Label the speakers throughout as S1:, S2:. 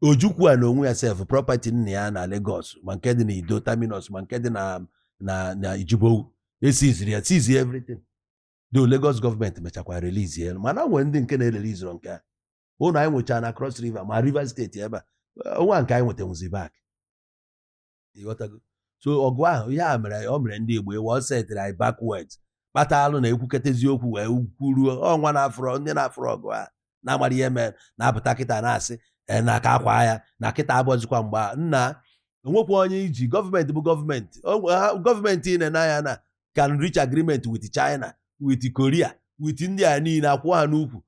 S1: Ojukwu a na onwe ya self property nna ya na Lagos ma nke dị na Ido Terminus ma nke dị na Ijibowu esiziri ya tizie everything do Lagos gọọmenti mechakwa release ya mana nwere ndị nke na-erelease nke a ụnụ anyị nwechara na Cross River ma Rivers steeti ebe a nwa nke anyị nwetanwuzi back ịghọtago so ọgụ ahụ ihe a mere ọ mere ndị Igbo ewe setịrị anyị backwards kpata alụ na ekwuketa eziokwu wee kwuruo ọnwa na-afụrọ ndị na-afụrọ ọgụ a na-amara ihe mere na-apụta kịta na-asị na aka akwa ya na kịta abụọzikwa mgba nna onwekwa onye iji gọọmenti bụ gọọmenti na n'anya na can reach agreement with China with Korea with ndị a niile akwụ ha n'ukwu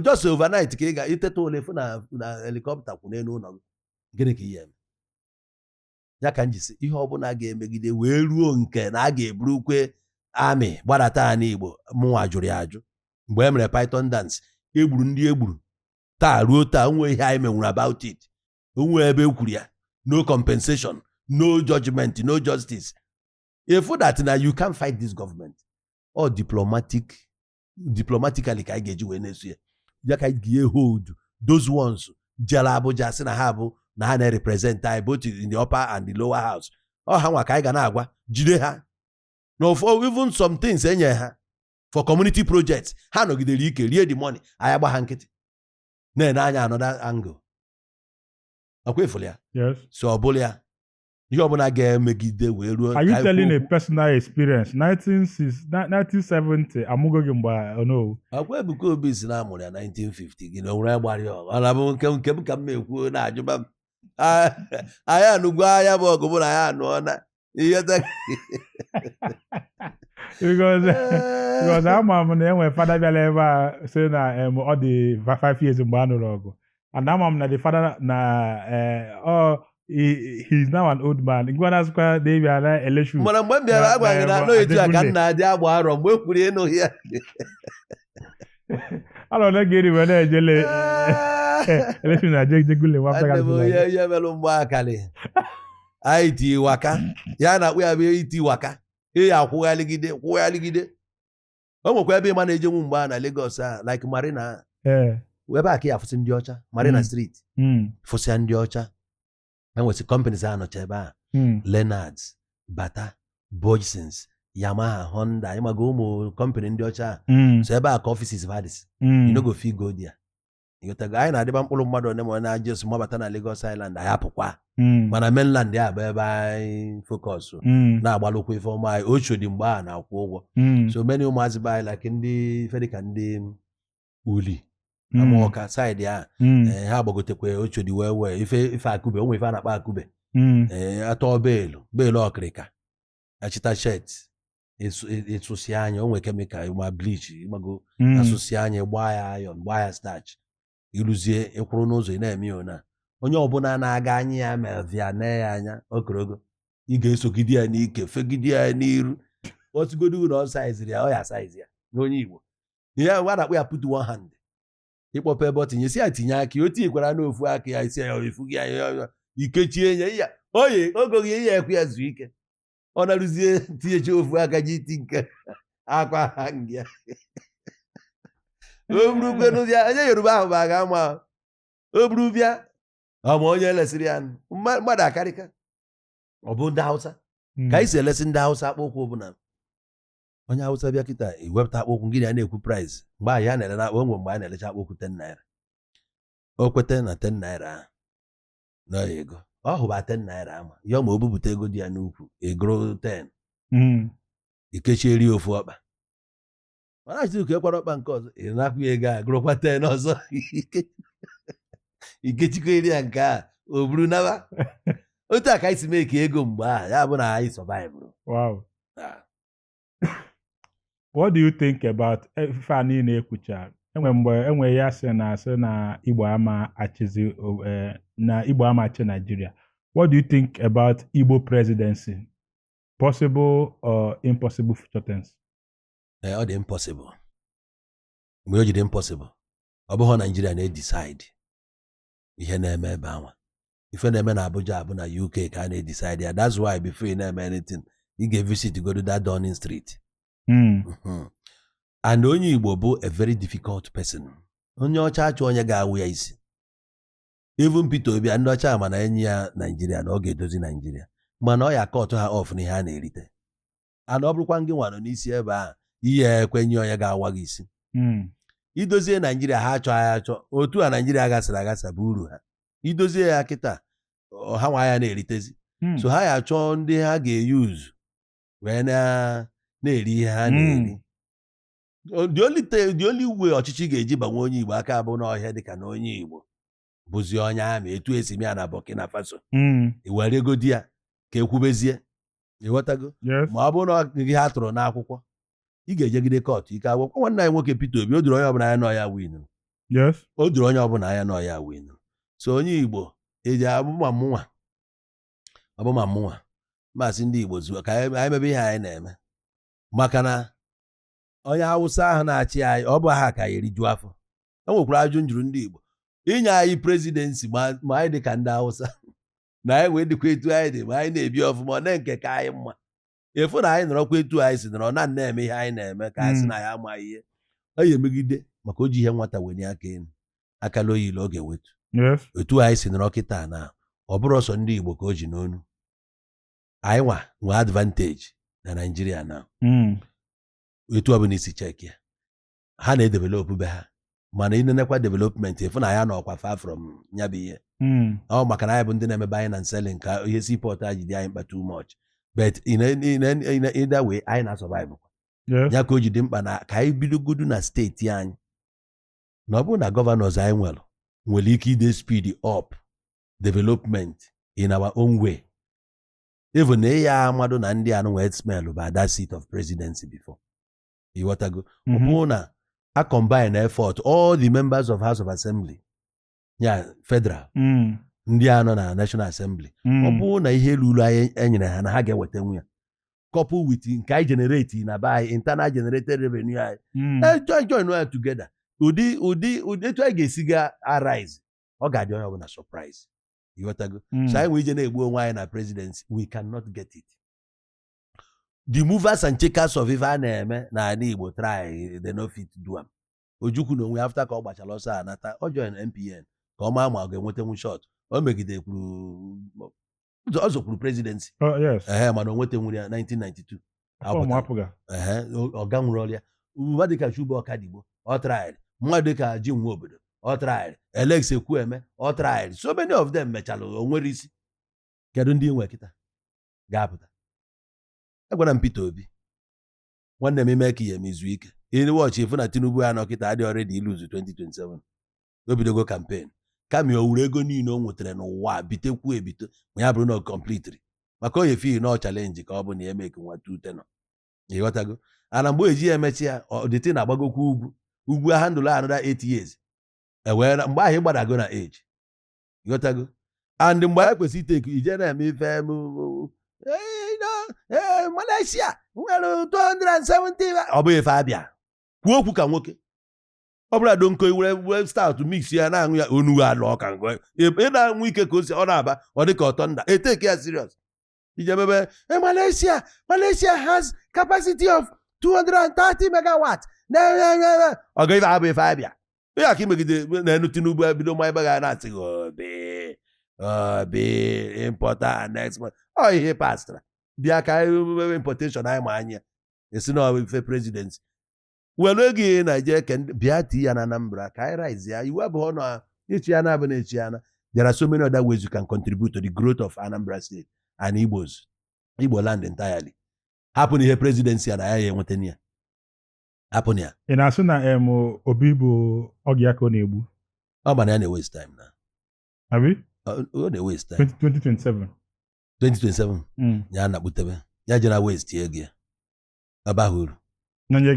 S1: just overnight ka ị ga-eteta olefu na helikọpta kwụ n'elu ụlọ gịnị ka ihe eme ya ka m jisi ihe ọbụla ga-emegide wee ruo nke na a ga-eburukwe amị gbadata ha n'Igbo mụnwa jụrụ ya ajụ mgbe e mere Python dance egburu ndị egburu taa ruo taa onwe ihe anyị menwuru about it onwe ebe ekwuru ya no compensation no judgment no justice if that na you can't fight this government or diplomatically ka anyị ga-eji wee na-eso ya ka anyị ga hold those ones jela Abuja sị na ha bụ na ha na-represent anyị both in the upper and the lower house ọ ha nwa ka anyị ga na-agwa jide ha no for even some things enye ha for community projects ha nọgidere ike rie the money anyị agba ha nkịtị na-ene anya another angle ọkwa ifụlụ ya so ọ bụla ya ihe ọbụla ga-emegide wee ruo.
S2: Are you telling a personal experience 1970 amụgo gị mgbe ono
S1: akwa Ebuka Obi si na amụrụ ya 1950 gị na onwere gbara ọ na-abụ nke m ka m na-ekwu na-ajụba m anyị anụgo anya bụ ọgụ bụ na ya anụọ na ihe
S2: because ama m na enwe fada bịara ebe a sị na ọ dị 5 years mgbe a nụrụ ọgụ and ama m na the father na he's now an old man ngwana sịkwa na ebi ala election
S1: mana mgbe m bịara agwa gị na anọ etu a ka nna adị agba arọ mgbe kwuru ịnụ ya
S2: alọ na gị wee na-ejele election na jegule nwafọ
S1: ya ya melụ mgbe akali anyị ti waka ya na akpụ ya bụ iti waka ya akwụghaligide o nwekwa ebe ịma na-ejenwu mgbe a na Lagos a like Marina ebe a ka ya afụsị ndị ọcha Marina Street fụsịa ndị ọcha enwesị companies a nọcha ebe a Leonards, Bata, Boysons, Yamaha, Honda ịmaga ụmụ company ndị ọcha so ebe a ka offices vadis you no go fit go there ịghọtago anyị na-adịba mkpụrụ mmadụ one ma na-ajes mabata na Lagos Island anyị apụkwa mana mainland ya bụ ebe anyị focus na-agbalụkwa ife ọma anyị ochodi mgbe a na-akwụ ụgwọ so many ụmụazị be anyị like ndị fedika ndị uli Amụọka side ya ha gbagotekwa ochodi wee ife akụbe onwe ife a na-akpa akụbe atọ beelu ọkịrịka achịta shet ịsụsị anya onwe kemikal ma bleach ịmago asụsị anya gbaa ya iron gbaa ya starch iluzie ịkwụrụ n'ụzọ ị na-eme ya na onye ọbụla na-aga anya ya mevia na ya anya okorogo ị ga-esogide ya n'ike fegide ya n'iru otugodo na ọ saiziri ya ọ ya saizi ya n'onye Igbo ihe a na-akpọ ya put one hand ịkpọpe ebe ọ tinye si ya tinye aka o tinyekwara n'ofu aka ya isi ya efu gị ya ikechie nye ya oye ogoghị ihe ya ekwu ya zuo ike ọ na-arụzie tinyecha ofu aka ji iti nke akwa ha ngịa o buru benụzia onye Yoruba ahụ bụ aga ama o buru bịa ọma onye lesịrị ya mmadụ akarịka ọ bụ ndị Hausa ka anyị si elesi ndị Hausa akpụ ụkwụ ọbụla onye Hausa bịa kịta iwepụta akpụ ụkwụ gị na na-ekwu price mgbe ahụ ya na-ele na onwe mgbe a na-elecha akpụ ụkwụ 10 naira o kwete na 10 naira na ego ọ hụba 10 naira ama ya ma o bupụta ego dị ya n'ukwu egoro 10 ikechieri ofu ọkpa mana achịrị ka ekwara ọkpa nke ọzọ ị na-akwụ ya ego a gụrụkwa 10 ọzọ ikechikọeri ya nke a o buru naba otu a ka anyị si mee ka ego mgbe a ya bụ na anyị survive.
S2: Wow. What do you think about ife a niile ekwucha enwe ya sị na Igbo ama achịzi na Igbo ama achị Nigeria. What do you think about Igbo presidency? Possible or impossible future tense?
S1: Ọ dị impossible. Mgbe o jide impossible, ọ bụghị Nigeria na-decide ihe na-eme ebe anwa. Ife na-eme na Abuja abụ na UK ka a na-decide ya. That's why before you na-eme anything, you get visit to go to that Downing Street. And onye Igbo bụ a very difficult person. Onye ọcha achọ onye ga-awụ ya isi. even Peter Obi ndị ọcha ma na enyi ya Naijiria na ọ ga-edozi Naijiria mana ọ ya kọtụ ha ọf n'ihe a na-erite ana ọ bụrụkwa ngị nwa nọ n'isi ebe a ihe ekwenye onye ga-awa gị isi idozie Naijiria ha achọ ya achọ otu a Naijiria gasịrị agasa bụ uru ha idozie ya kịta ha nwa ya na-eritezi so ha ya achọ ndị ha ga-eyuzu wee na-eri ihe ha na-eri the only way ọchịchị ga-eji banwe onye Igbo aka bụ n'ọhịa dịka na onye Igbo bụzi onye ama etu esi ya na Burkina Faso iwere ego di ya ka ekwubezie ịghọtago ma ọ bụrụ na gị ha tụrụ n'akwụkwọ ị ga-ejegide kọtụ ike akwụkwọ nwanne anyị nwoke Peter Obi o doro onye ọbụla anya nọ ya win o doro onye ọbụla anya nọ ya win so onye Igbo eji abụma mụnwa masị ndị Igbo zuo ka anyị mebe ihe anyị na-eme maka na onye Hausa ahụ na-achị anyị ọ bụ ha ka ya eriju afọ o nwekwara ajụ njụrụ ndị Igbo inye anyị prezidensi ma anyị dị ka ndị Hausa na anyị wee dịkwa etu anyị dị ma anyị na-ebi ọfụma ọ na nke ka anyị mma efu na anyị nọrọkwa etu anyị si nọrọ na-eme ihe anyị na-eme ka anyị sị na ya amaghị ihe ọ ya emegide maka o ji ihe nwata wenye aka elu akala oyile ọ ga-ewetu etu anyị si nọrọ kịta na ọ bụrụ ọsọ ndị Igbo ka o ji n'onu anyị nwee advantage na Naijiria na etu ọ bụla isi cheki ya ha na-edevelop be ha mana ịnenekwa development efu na ya nọkwa far from ya bụ ihe ọ maka na anyị bụ ndị na-emebe anyị na selling ka ihe seaport a jide anyị mkpa too much but in either way anyị na-survive ya ka o ji dị mkpa na ka anyị bidogodu na steeti anyị na ọ bụrụ na gọvanọs anyị nwere ike ide speed up development in our own way even na ya amadụ na ndị anụ wee smell by that seat of presidency before ịghọtago ọ bụrụ na a combine effort all the members of House of Assembly ya federal ndị anọ na National Assembly ọ bụrụ na ihe ruru anyị enyere ha na ha ga-eweta nwu ya couple with nke anyị generate na be anyị internal generated revenue anyị join ya together ụdị etu anyị ga-esi ga arise ọ ga-adị onye ọbụla surprise ịghọtago so anyị nwee ije na-egbu onwe anyị na presidency we cannot get it the movers and shakers of ife a na-eme na ala Igbo try they no fit do am Ojukwu na onwe after ka ọ gbachara ọsọ anata ọ join NPN ka ọ maa ma ọ ga-enwetenwu shot o megide kwuru ọ zọkwuru presidency mana o nwetenwuru ya 1992 ọ ganwuru ọrịa mmadụ dịka Chuba Ọkadigbo ọ tried mmadụ dịka Ji nwa obodo ọ tried Alex Ekwueme ọ tried so many of them mechala o nwere isi kedu ndị nwe kịta ga-apụta agwara m Peter Obi nwanne m ime ka ihe mezu ike ihe wọchị efu na Tinubu ya nọ kịta adị already iluzu 2027 o bidogo campaign kami o wuru ego niile o nwetara n'ụwa bitekwu ebito ma ya bụrụ na completely maka onye fi na challenge ka ọ bụ na eme ka nwa tute nọ ịghọtago ana mgbe eji ya emechi ya ọdịtị na-agbagokwa ugwu ha ndụlụ another 8 years ewere mgbe ahụ ịgbadago na age ịghọtago and mgbe anyị kwesịrị iteke ije na-eme ife Malaysia nwere 270 ọ bụghị ife abịa kwuo okwu ka nwoke ọ bụla donko were stout mix ya na-aṅụ ya onugbu alụ ọka ngo ị na-anwụ ike ka o si ọ na-aba ọ dị ka ọtọ nda eteke ya serious ije mebe Malaysia has capacity of 230 megawatts ọ ga ife abụ ife abịa ihe aka imegide na-enu Tinubu ebido ma ebe ga na-asị gị obi importer and export ọ ihe pastara bịa ka anyị importation anyị ma anya esi na ife presidency were gị Naịjirịa bịa ti ya na Anambra ka anyị rise ya iwu abụọ na echi ya na-abụ na echi ya na there are so many other ways you can contribute to the growth of Anambra State and Igbo land entirely hapụ na ihe presidency ya na ya enweta ya hapụ na ya
S2: ị na-asụ na Obi bụ oge ya ka ọ na-egbu
S1: ọ mana ya na-waste time na
S2: abi
S1: ọ na-waste time
S2: 2027
S1: ya na-akpụtebe ya jere waste ego ya abaghị uru
S2: nanye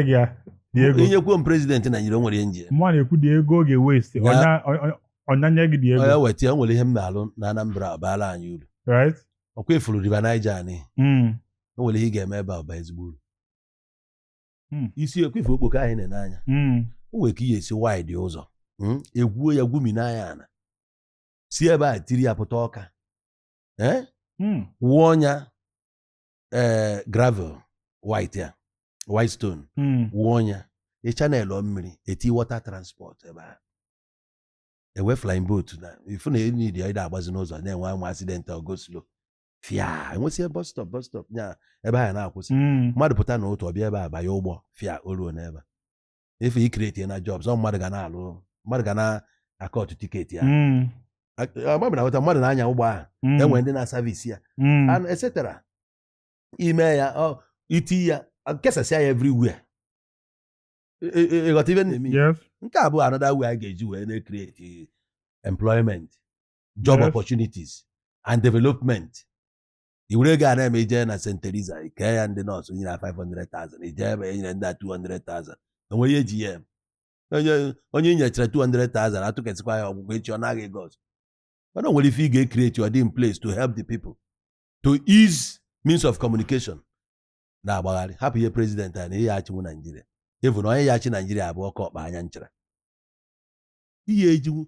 S2: gị dị ego
S1: inyekwuo m president Naijiria o nwere ihe nji
S2: mụ na-ekwu dị ego oge waste ọnyanye gị dị ego
S1: ya weta ya nwere ihe m na-alụ na Anambra ọbaala anyị uru ọkwa efuru riba Niger anyị o nwere ihe ị ga-eme ebe ọba ezigbo uru isi ekwefe okpoko anyị na-ene anya o nwere ka ihe esi wide ụzọ egwuo ya gwumi n'anya ana si ebe a tiri ya pụta ọka wụọ ọnya gravel white stone wụọ ọnya chanel mmiri eti water transport ebe a ewe flying boat na ifu na enyi dị ịda agbazi n'ụzọ na-enwe nwa accident or go slow fia enwesị bus stop nya ebe ha na-akwụsị mmadụ pụta na otu ọbịa ebe a banye ụgbọ fia o ruo n'ebe ife ikreti na jobs ọ mmadụ ga na-alụ mmadụ ga na-akọtụ tiketi ya mmadụ na-anya ụgbọ ahụ enwe ndị na-asavisi ya and etc. ime ya iti ya kesasịa ya everywhere ịghọta ibe na-eme nke a bụ another way a ga-eji wee na-create employment job opportunities and development. iwere ego a na-eme ije na St. Teresa kee ya ndị nọọsụ nyere 500,000 ije ebe enyere ndị a 200,000 enwe ihe eji ya onye nyechara 200,000 atụkesịkwa ya ọgwụgwọ echi ọ naghị ego ọzọ mana o nwere ife ị ga-ekreti ọ dị in place to help the people to ease means of communication na-agbagharị hapụ ihe president a na ihe achịnwu Naijiria evu na onye ya achị Naijiria abụọ ka ọkpa anya nchara ihe ejiwu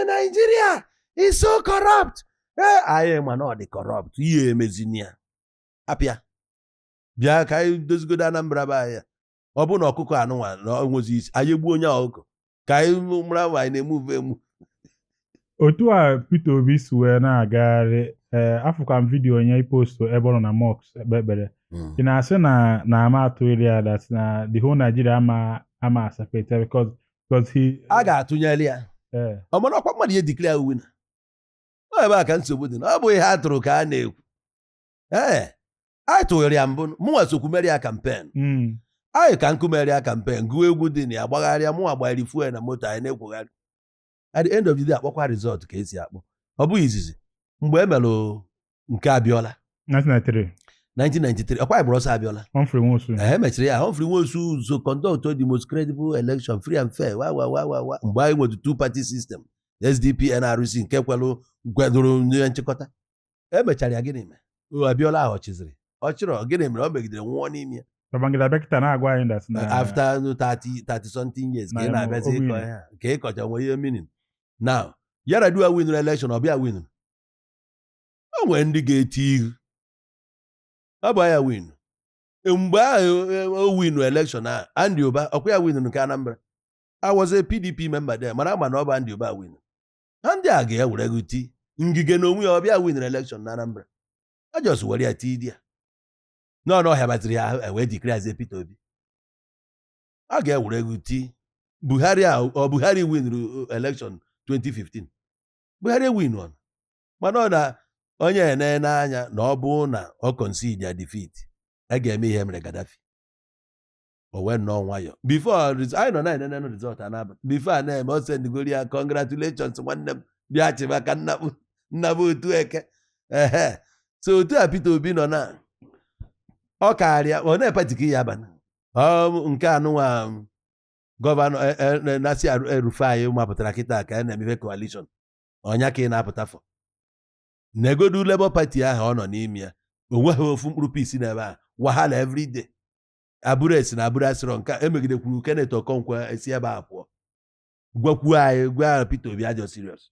S1: Nigeria is so corrupt anyị mana ọ dị corrupt ihe emezini ya apịa bịa ka anyị dozigodo Anambra be anyị ọ bụ na ọkụkọ anụnwa na onwezi isi anyị egbuo onye ọkụkọ ka anyị mara anyị na-emuve emu
S2: otu a Peter Obi si wee na-agagharị afụkwa m vidiyo onye ipostu ebe ọ nọ na mosque ekpe ekpere ị na-asị na ama atụ iri ya that na the whole Nigeria ama asapete because he
S1: a ga-atụnyere ya ọmana ọkwa mmadụ ihe declare winner ọ ebe a ka nsogbu dị na ọ bụ ihe a tụrụ ka a na-ekwu anyị tụghere ya mbụ mụnwa sokwu mere ya kampen anyị ka nkụ mere ya kampen gụọ egwu dị na ya gbagharịa mụnwa gbanyere fuel na moto anyị na-ekwugharị at the end of the day akpọkwa result ka esi akpọ ọ bụghị izizi mgbe e melụ nke Abiola 1993 ọkwa ịbụrụ ọsọ Abiola emechiri ya Humphrey Nwosu so conduct the most credible election free and fair mgbe anyị nwere two party system SDP NRC nke kwedoro nye nchịkọta emechara ya gịnị mere Abiola ahụ ọchịziri ọchịrọ gịnị mere ọ megidere nwụọ n'ime ya after 30 something years ka ị na-abịazi ịkọ ya ka ịkọcha nwe ihe meaning now Yar'Adua winụrụ election ọbịa winụrụ o nwere ndị ga-eti ihu ọ bụ ya win mgbe ahụ o winu election a Ndi Igbo ọkwa ya winu nke Anambra I was a PDP member there mana ama na ọ bụ Ndi Igbo winu ndị a ga-ewere gị ti ngige na onwe ya ọbịa winụrụ election na Anambra a just were ya ti di ya nọ n'ọhịa batịrị ya wee declare as Peter Obi a ga-ewere gị ti Buhari winụrụ election 2015 Buhari winu mana ọ na onye ene n'anya na ọ bụ na ọ concede ya defeat a ga-eme ihe mere Gaddafi o wee nọ nwayọ before anyị nọ na enene result anaba before a na-eme o sendgori ya congratulations nwanne m bịa chịba ka nnabụ otu eke so otu a Peter Obi nọ na ọ karịa ọ na-epatiki ya abana nke anụnwa gọvanọ Nasi El-Rufai mapụtara kịta ka a na-emefe coalition ọnya ka ị na-apụta fọ negodu Labour Party ahụ ọ nọ n'ime ya onweghị ofu mkpụrụ pisi n'ebe a wahala everyday abụrụ esi na abụrụ asịrọ nke emegidekwuru Kenneth Okonkwo esi ebe a pụọ gwakwuo anyị gwa Peter Obi ajọ serious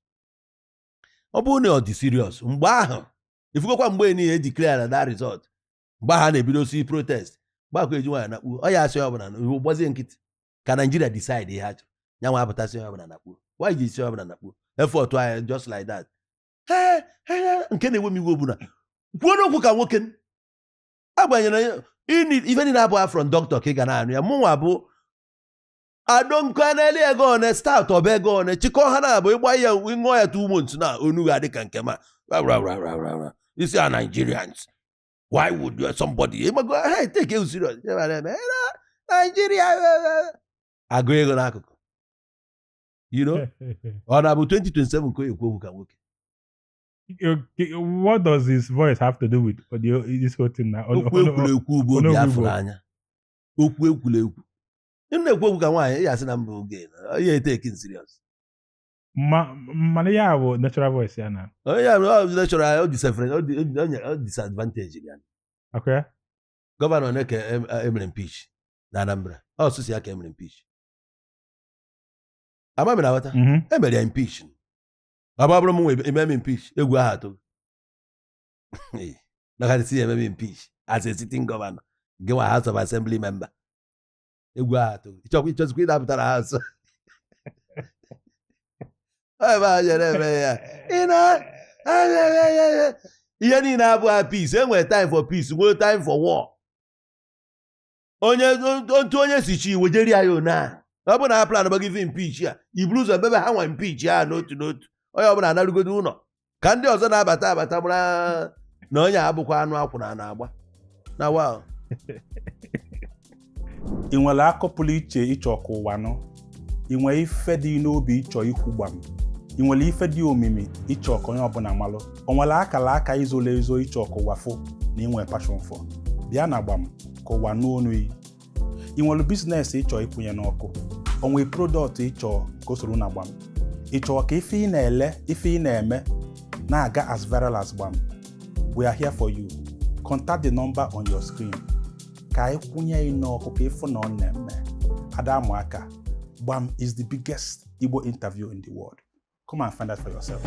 S1: ọ bụrụ na ọ dị serious mgbe ahụ ifugokwa mgbe niile declare that result mgbe ahụ na-ebido si protest gbakọ eji nwaanyị nakpuo ọ ya asị ọbụla gbazie nkịtị ka Nigeria decide ihe ha chọrọ ya nwa apụtasị ọbụla nakpuo why ji isi ọbụla nakpuo effort anyị just like that nke na-enwe m iwe bụ na kwuo n'okwu ka nwoke agbanyere ife niile abụọ from doctor ka ị ga na-anụ ya mụnwa bụ adonko na-ele ego one start ọba ego one chịkọ ha na-abụ ịgba ya ṅụọ ya 2 months na onu ga dịka nke ma isi a Nigerians why would somebody hey take it serious Nigeria agụ ego n'akụkụ ọ na-abụ 2027 ka o ekwu okwu ka nwoke.
S2: What does his voice have to do with this whole thing now?
S1: Okwu ekwurekwu bụ obi afụrụ anya. Okwu ekwurekwu. Na-ekwu okwu ka nwaanyị ya asị na mba oge ya etaking serious.
S2: Mana ya bụ natural voice ya na.
S1: Ya bụ natural ọ disadvantage ya.
S2: Okay.
S1: Gọvanọ na-eke emere impeach na Anambra. Ọ sụsi ya ka emere impeach. Ama mere aghọta. Emere ya impeach. Ọ bụrụ m nwe ememe impeach egwu ahụ atụ. Na si ememe impeach as a sitting governor. Gị nwa House of Assembly member. Egwu ahụ atụ. Ịchọzikwa ịdapụtara ha nso. ebe a jere eme ya ihe niile abụghị peace. Enwere time for peace, nwere time for war. Onye si chi iwe jeri ya ona ọ bụ na plan gbagi fi impeach ya iburu ụzọ bebe ha nwa impeach ya n'otu n'otu. Onye ọbụla anarugodo ụlọ ka ndị ọzọ na-abata gbara na onye abụkwa anụ akwụna na-agba na wow.
S2: ị nwere akọ pụrụ iche ịchọ ka ụwa nọ? ị nwere ife dị n'obi ịchọ ikwu gbam? ị nwere ife dị omimi ịchọ ka onye ọbụla malụ? o nwere akara aka izolo ezo ịchọ ka ụwa fụ na inwe passion for? bịa na gbam ka ụwa n'onu yi. ị nwere biznes ịchọ ịkwụnye n'ọkụ? o nwere product ịchọ ka o soro na gbam? ị chọọ ka ife ị na-ele ife ị na-eme na-aga as viral as gbam? We are here for you. Contact the number on your screen. Ka anyị kwụnye ị n'ọkụ ka ịfụ na ọ na-eme. Adamuaka, Gbam is the biggest Igbo interview in the world. Come and find out for yourself.